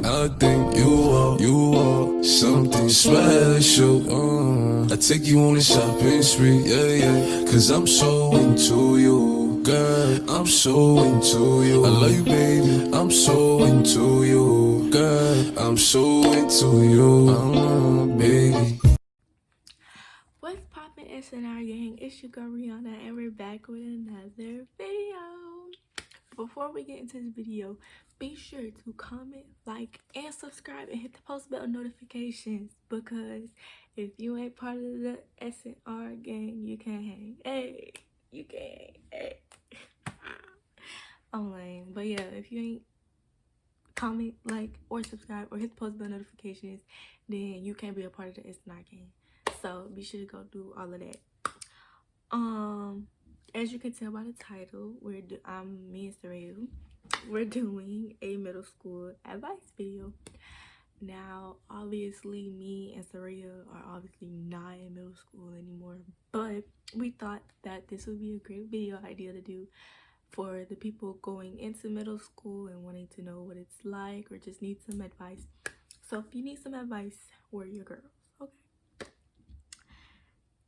I think you are something special. I take you on a shopping spree, yeah. Cause I'm so into you, girl. I'm so into you. I love you, baby. I'm so into you, girl. I'm so into you, baby. What's poppin' S&R gang? It's your girl Ryanna and we're back with another video. Before we get into this video, be sure to comment, like, and subscribe and hit the post bell notifications because if you ain't part of the S&R gang, you can't hang. Hey, you can't hang. Hey. I'm lame. But yeah, if you ain't comment, like, or subscribe or hit the post bell notifications, then you can't be a part of the S&R gang. So be sure to go do all of that. As you can tell by the title, me and Saraya, we're doing a middle school advice video. Now, obviously, me and Saraya are obviously not in middle school anymore, but we thought that this would be a great video idea to do for the people going into middle school and wanting to know what it's like or just need some advice. So if you need some advice, we're your girls, okay?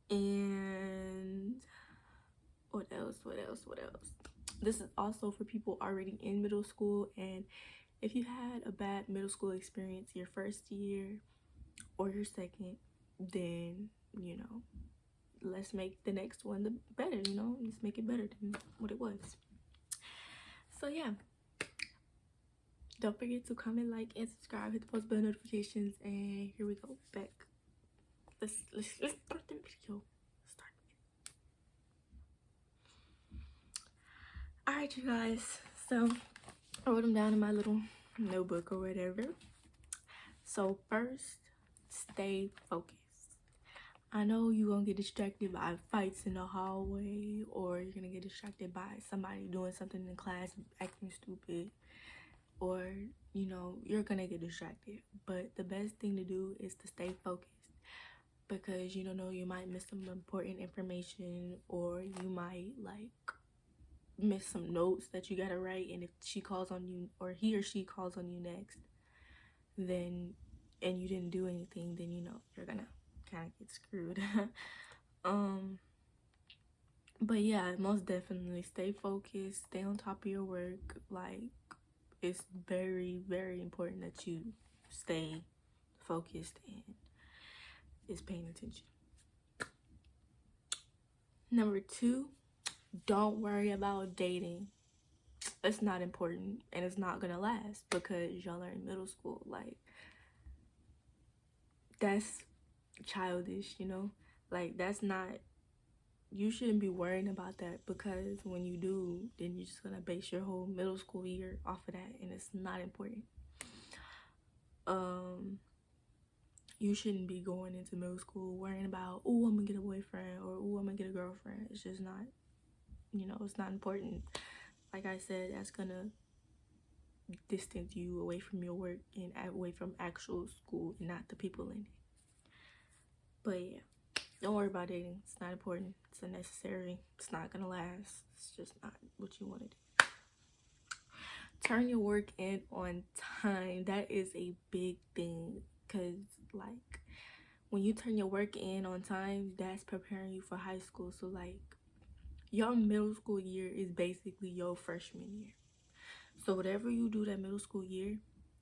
And what else? This is also for people already in middle school, and if you had a bad middle school experience your first year or your second, then let's make the next one better. Let's make it better than what it was. So yeah, don't forget to comment, like, and subscribe, hit the post bell notifications, and here we go. Back. Let's start the video. Alright, you guys, so I wrote them down in my little notebook or whatever. So first, stay focused. I know you're gonna get distracted by fights in the hallway, or you're gonna get distracted by somebody doing something in class acting stupid, or you're gonna get distracted. But the best thing to do is to stay focused, because you don't know, you might miss some important information, or you might miss some notes that you gotta write, and if she calls on you, or he or she calls on you next, then and you didn't do anything, then you're gonna kind of get screwed. But yeah, most definitely stay focused, stay on top of your work. Like, it's very, very important that you stay focused and is paying attention. Number 2, don't worry about dating. It's not important, and it's not gonna last because y'all are in middle school. Like, that's childish, like, that's not, you shouldn't be worrying about that, because when you do, then you're just gonna base your whole middle school year off of that, and it's not important. You shouldn't be going into middle school worrying about, oh, I'm gonna get a boyfriend, or oh, I'm gonna get a girlfriend. It's just not, it's not important. Like I said, that's gonna distance you away from your work and away from actual school, and not the people in it. But yeah, don't worry about dating. It's not important. It's unnecessary. It's not gonna last. It's just not what you want to do. Turn your work in on time. That is a big thing, because like, when you turn your work in on time, that's preparing you for high school. So like, your middle school year is basically your freshman year. So whatever you do that middle school year,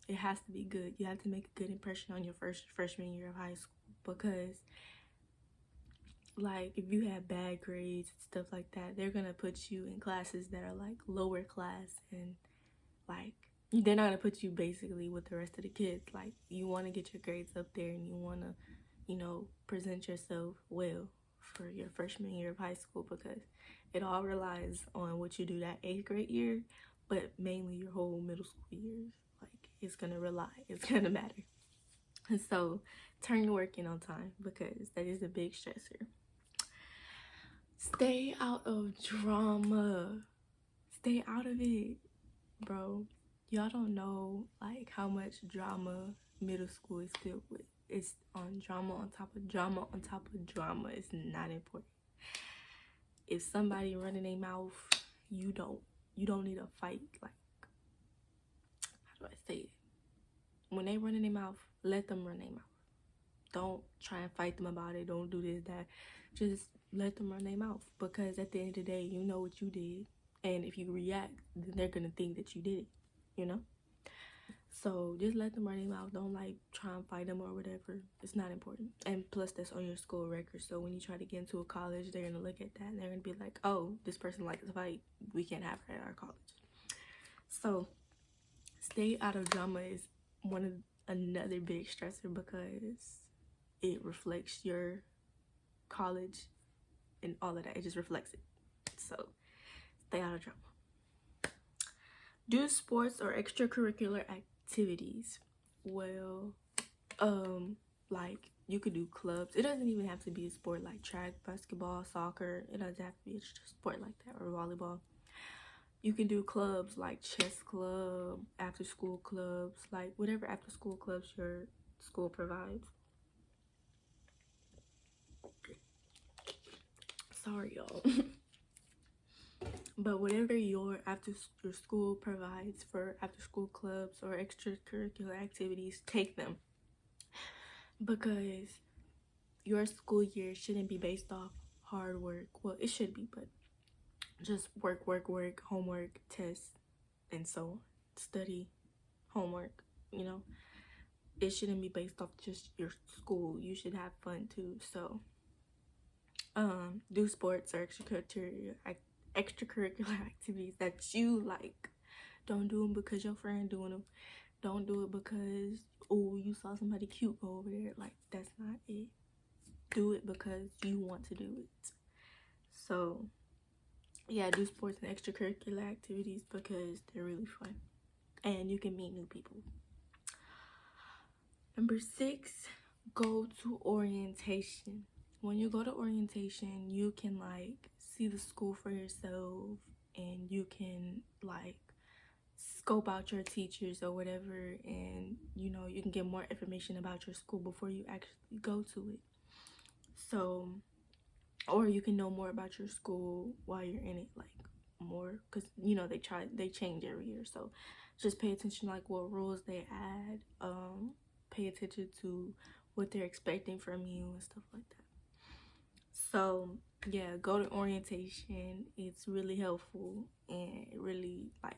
it has to be good. You have to make a good impression on your freshman year of high school, because like, if you have bad grades and stuff like that, they're gonna put you in classes that are like lower class, and like, they're not gonna put you basically with the rest of the kids. Like, you want to get your grades up there, and you want to present yourself well for your freshman year of high school, because it all relies on what you do that 8th grade year, but mainly your whole middle school years. Like, it's gonna matter. And so turn your work in on time, because that is a big stressor. Stay out of drama. Stay out of it, bro. Y'all don't know like how much drama middle school is filled with. It's on drama on top of drama on top of drama. It's not important. If somebody running their mouth, you don't need a fight. Like, how do I say it? when they run in their mouth, let them run their mouth. Don't try and fight them about it. Don't do this, that. Just let them run their mouth, because at the end of the day, you know what you did. And if you react, then they're going to think that you did it, you know? So just let them run their mouth. Don't like try and fight them or whatever. It's not important. And plus, that's on your school record. So when you try to get into a college, they're going to look at that and they're going to be like, oh, this person likes to fight. We can't have her at our college. So stay out of drama is another big stressor, because it reflects your college and all of that. It just reflects it. So stay out of drama. Do sports or extracurricular activities. Well, like you could do clubs. It doesn't even have to be a sport like track, basketball, soccer. It doesn't have to be a sport like that, or volleyball. You can do clubs like chess club, after school clubs, like whatever after school clubs your school provides. Sorry, y'all. But whatever your school provides for after school clubs or extracurricular activities, take them. Because your school year shouldn't be based off hard work. Well, it should be, but just work, homework, tests, and so on. Study, homework, you know. It shouldn't be based off just your school. You should have fun too. So do sports or extracurricular activities that you like. Don't do them because your friend doing them. Don't do it because, oh, you saw somebody cute go over there. Like, that's not it. Do it because you want to do it. So yeah, do sports and extracurricular activities because they're really fun and you can meet new people. Number 6, go to orientation. When you go to orientation, you can like see the school for yourself, and you can like scope out your teachers or whatever, and you know, you can get more information about your school before you actually go to it. So, or you can know more about your school while you're in it, like more, because you know they change every year. So just pay attention like what rules they add, pay attention to what they're expecting from you and stuff like that. So yeah, go to orientation. It's really helpful, and it really, like,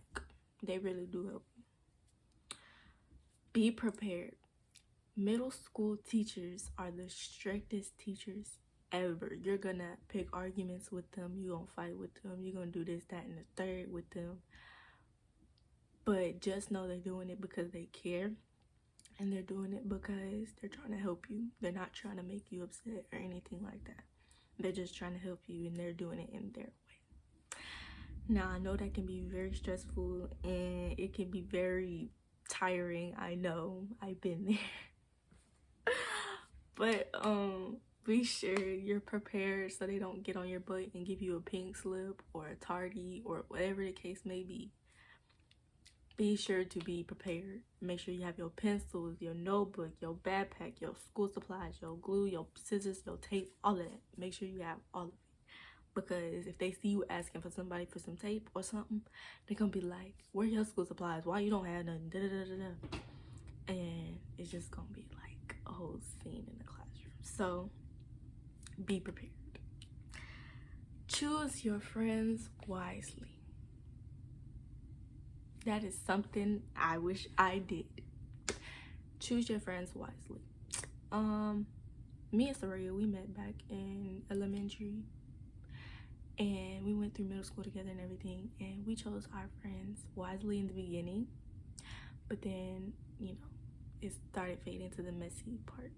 they really do help you. Be prepared. Middle school teachers are the strictest teachers ever. You're gonna pick arguments with them, you're gonna fight with them, you're gonna do this, that, and the third with them. But just know they're doing it because they care, and they're doing it because they're trying to help you. They're not trying to make you upset or anything like that. They're just trying to help you, and they're doing it in their way. Now, I know that can be very stressful, and it can be very tiring. I know, I've been there. But be sure you're prepared so they don't get on your butt and give you a pink slip or a tardy or whatever the case may be. Be sure to be prepared. Make sure you have your pencils, your notebook, your backpack, your school supplies, your glue, your scissors, your tape, all of that. Make sure you have all of it. Because if they see you asking for somebody for some tape or something, they're going to be like, where are your school supplies? Why you don't have none? Da, da, da, da, da. And it's just going to be like a whole scene in the classroom. So be prepared. Choose your friends wisely. That is something I wish I did. Choose your friends wisely. Me and Soraya, we met back in elementary, and we went through middle school together and everything, and we chose our friends wisely in the beginning, but then, you know, it started fading to the messy part.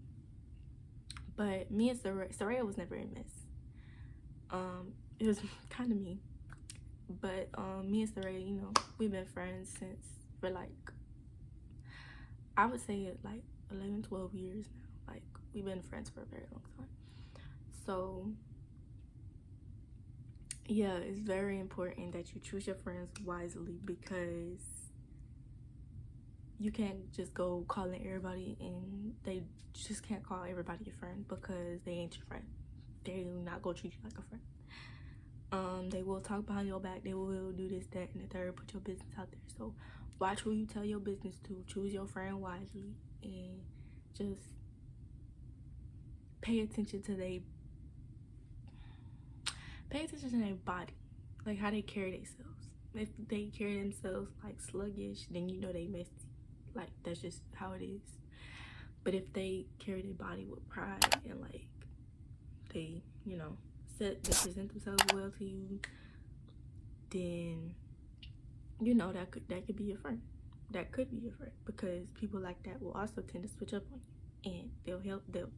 But me and Soraya was never a mess. It was kind of me. But me and Soraya, you know, we've been friends since for like, I would say it like 11, 12 years now. Like, we've been friends for a very long time. So yeah, it's very important that you choose your friends wisely, because you can't just go calling everybody, and they just can't call everybody your friend because they ain't your friend. They're not gonna treat you like a friend. They will talk behind your back. They will do this, that, and the third, put your business out there. So watch who you tell your business to, choose your friend wisely, and just pay attention to their body, like how they carry themselves. If they carry themselves like sluggish, then you know they messy. Like, that's just how it is. But if they carry their body with pride and like they, you know, they present themselves well to you, then you know that could be your friend. That could be your friend, because people like that will also tend to switch up on you, and they'll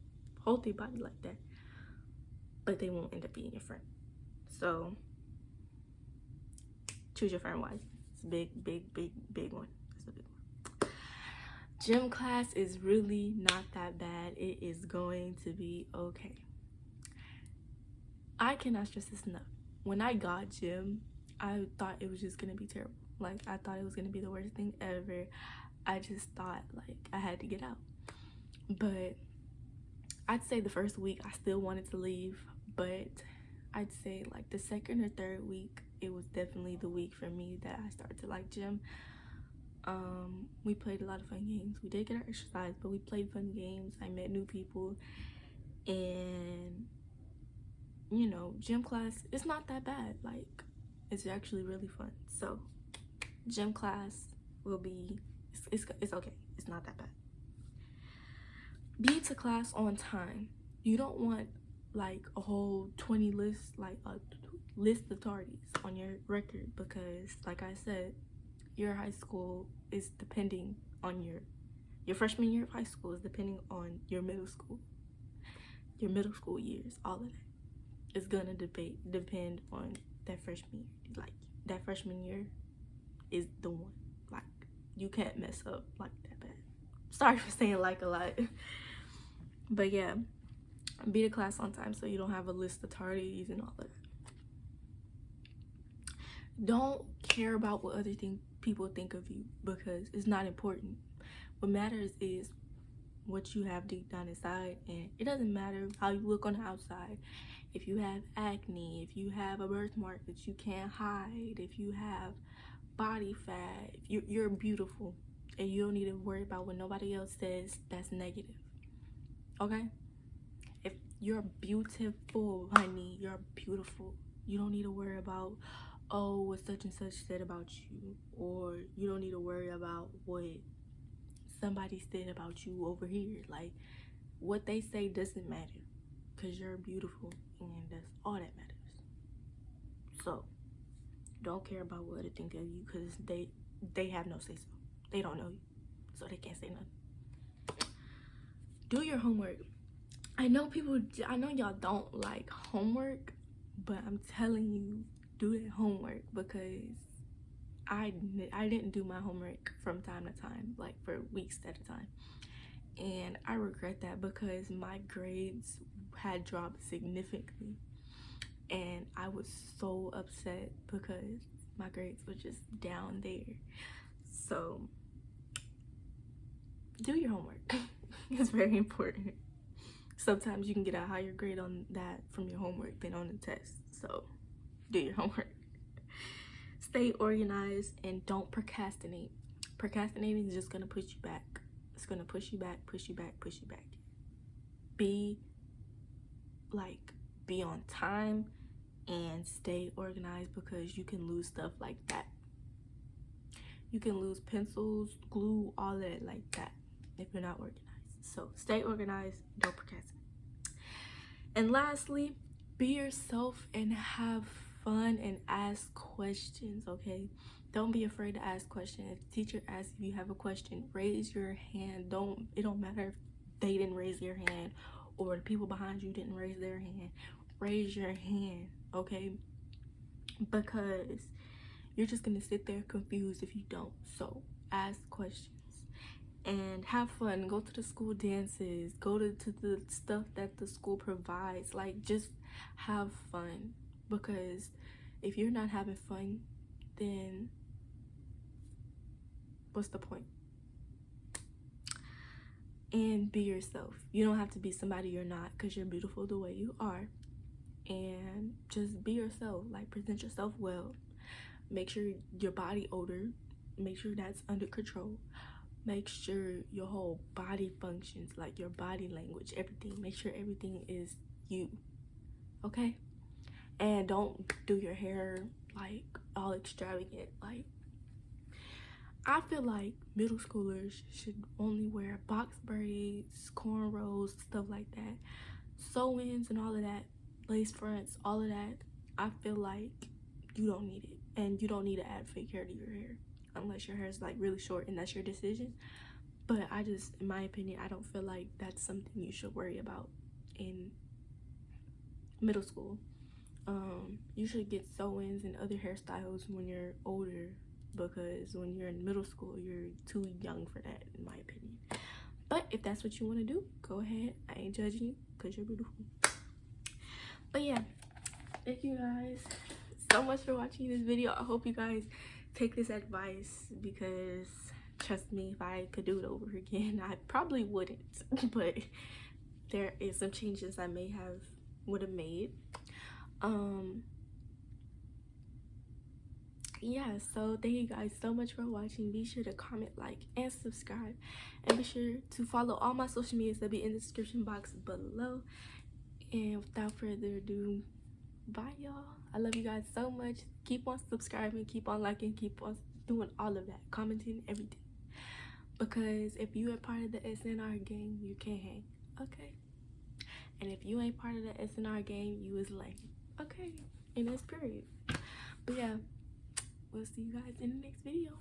hold their body like that, but they won't end up being your friend. So choose your friend wisely. It's a big one. It's a big one. Gym class is really not that bad. It is going to be okay. I cannot stress this enough. When I got gym, I thought it was just gonna be terrible. Like, I thought it was gonna be the worst thing ever. I just thought like I had to get out. But I'd say the first week I still wanted to leave, but I'd say like the second or third week, it was definitely the week for me that I started to like gym. We played a lot of fun games. We did get our exercise, but we played fun games. I met new people, and you know, gym class, it's not that bad. Like, it's actually really fun. So gym class will be, it's okay. It's not that bad. Be to class on time. You don't want like a whole 20 lists, like a list of tardies on your record, because like I said, your high school is depending on your freshman year of high school is depending on your middle school years. All of that is gonna depend on that freshman year. Like, that freshman year is the one. Like, you can't mess up like that bad. Sorry for saying like a lot. But yeah, be to class on time so you don't have a list of tardies and all of that. Don't care about what other people think of you, because it's not important. What matters is what you have deep down inside, and it doesn't matter how you look on the outside. If you have acne, if you have a birthmark that you can't hide, if you have body fat, if you're beautiful, and you don't need to worry about what nobody else says that's negative. Okay? If you're beautiful, honey, you're beautiful. You don't need to worry about, oh, what such and such said about you, or you don't need to worry about what somebody said about you over here. Like, what they say doesn't matter, because you're beautiful, and that's all that matters. So don't care about what other think of you, because they have no say so. They don't know you, so they can't say nothing. Do your homework. I know y'all don't like homework, but I'm telling you, do that homework, because I didn't do my homework from time to time, like for weeks at a time, and I regret that, because my grades had dropped significantly, and I was so upset because my grades were just down there. So do your homework. It's very important. Sometimes you can get a higher grade on that from your homework than on the test. So do your homework. Stay organized and don't procrastinate. Procrastinating is just gonna push you back. It's gonna push you back. Be on time and stay organized, because you can lose stuff like that. You can lose pencils, glue, all that like that if you're not organized. So stay organized, don't procrastinate. And lastly, be yourself and have fun and ask questions, okay? Don't be afraid to ask questions. If the teacher asks if you have a question, raise your hand. It don't matter if they didn't raise their hand or the people behind you didn't raise their hand. Raise your hand, okay? Because you're just gonna sit there confused if you don't. So ask questions and have fun. Go to the school dances, go to the stuff that the school provides. Like, just have fun, because if you're not having fun, then what's the point? And be yourself. You don't have to be somebody you're not, because you're beautiful the way you are. And just be yourself. Like, present yourself well. Make sure your body odor make sure that's under control. Make sure your whole body functions, like your body language, everything. Make sure everything is you, okay? And don't do your hair like all extravagant. Like, I feel like middle schoolers should only wear box braids, cornrows, stuff like that, sew-ins and all of that, lace fronts, all of that. I feel like you don't need it, and you don't need to add fake hair to your hair unless your hair is like really short and that's your decision. But I just, in my opinion, I don't feel like that's something you should worry about in middle school. You should get sew-ins and other hairstyles when you're older, because when you're in middle school, you're too young for that, in my opinion. But if that's what you want to do, go ahead. I ain't judging you because you're beautiful. But yeah, thank you guys so much for watching this video. I hope you guys take this advice, because trust me, if I could do it over again, I probably wouldn't. But there is some changes I would have made. Yeah, so thank you guys so much for watching. Be sure to comment, like, and subscribe, and be sure to follow all my social medias that be in the description box below. And without further ado, bye y'all. I love you guys so much. Keep on subscribing, keep on liking, keep on doing all of that, commenting, everything, because if you are part of the S&R gang, you can hang, okay? And if you ain't part of the S&R gang, you is lame, okay? And that's period. But yeah, we'll see you guys in the next video.